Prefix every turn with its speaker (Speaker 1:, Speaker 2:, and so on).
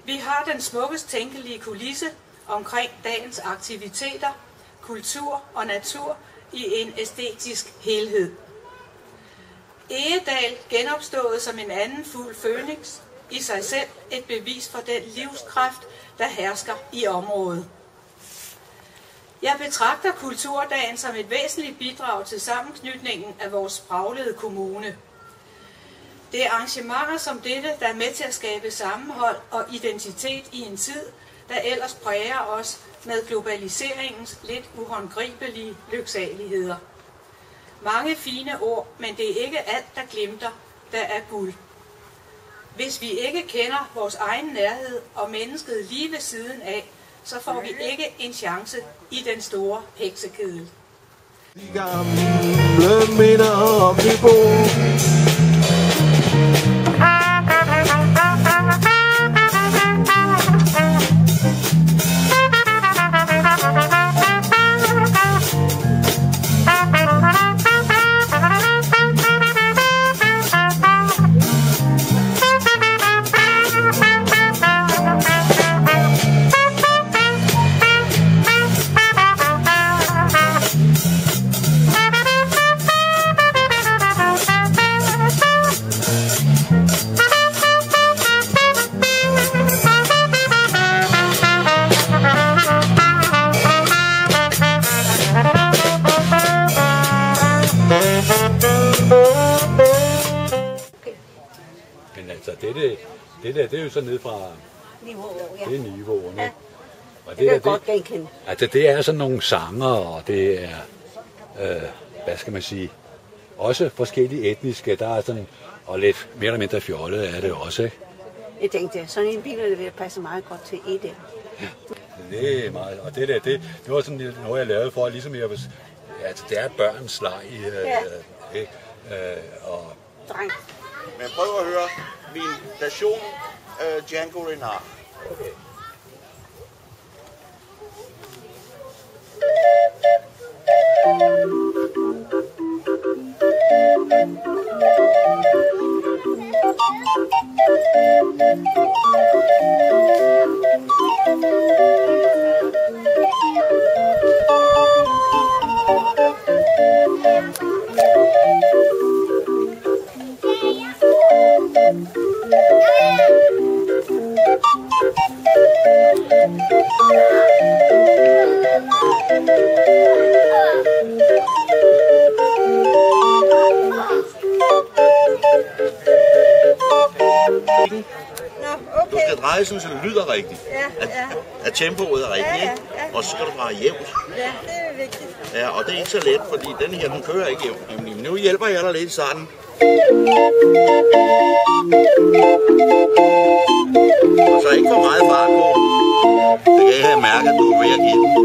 Speaker 1: Vi har den smukkest tænkelige kulisse omkring dagens aktiviteter, kultur og natur i en æstetisk helhed. Egedal genopstået som en anden fugl Fønix, i sig selv et bevis for den livskraft, der hersker i området. Jeg betragter Kulturdagen som et væsentligt bidrag til sammenknytningen af vores spraglede kommune. Det er arrangementer som dette, der er med til at skabe sammenhold og identitet i en tid, der ellers præger os med globaliseringens lidt uhåndgribelige lyksaligheder. Mange fine ord, men det er ikke alt, der glimter, der er guld. Hvis vi ikke kender vores egen nærhed og mennesket lige ved siden af, så får vi ikke en chance i den store heksekedel.
Speaker 2: De gamle minder om Nybo.
Speaker 3: Men altså, det er jo så ned fra det niveauerne.
Speaker 4: Ja.
Speaker 3: Og
Speaker 4: det er godt genkende.
Speaker 3: Altså, det er sådan nogle sanger, og det er, hvad skal man sige, også forskellige etniske, der er sådan, og lidt mere eller mindre fjollet er det også, ikke?
Speaker 4: Jeg tænkte, sådan en bil vil passe meget godt til Egedal.
Speaker 3: Ja, det er meget, og det var sådan noget, jeg lavede for, ligesom jeg, altså, det er børns leg, og
Speaker 4: Dreng.
Speaker 5: Men prøv at høre min station Django Reinhardt.
Speaker 3: okay.
Speaker 5: Du skal dreje sådan, så det lyder rigtigt. At tempoet er rigtigt, ikke? Og så skal du dreje jævnt.
Speaker 4: Ja, det er vigtigt.
Speaker 5: Ja, og det er ikke så let, fordi den her, den kører ikke jævnt. Men nu hjælper jeg dig lidt i starten. Og så ikke for meget fart på. Det kan jeg mærke, at du er ved at give den.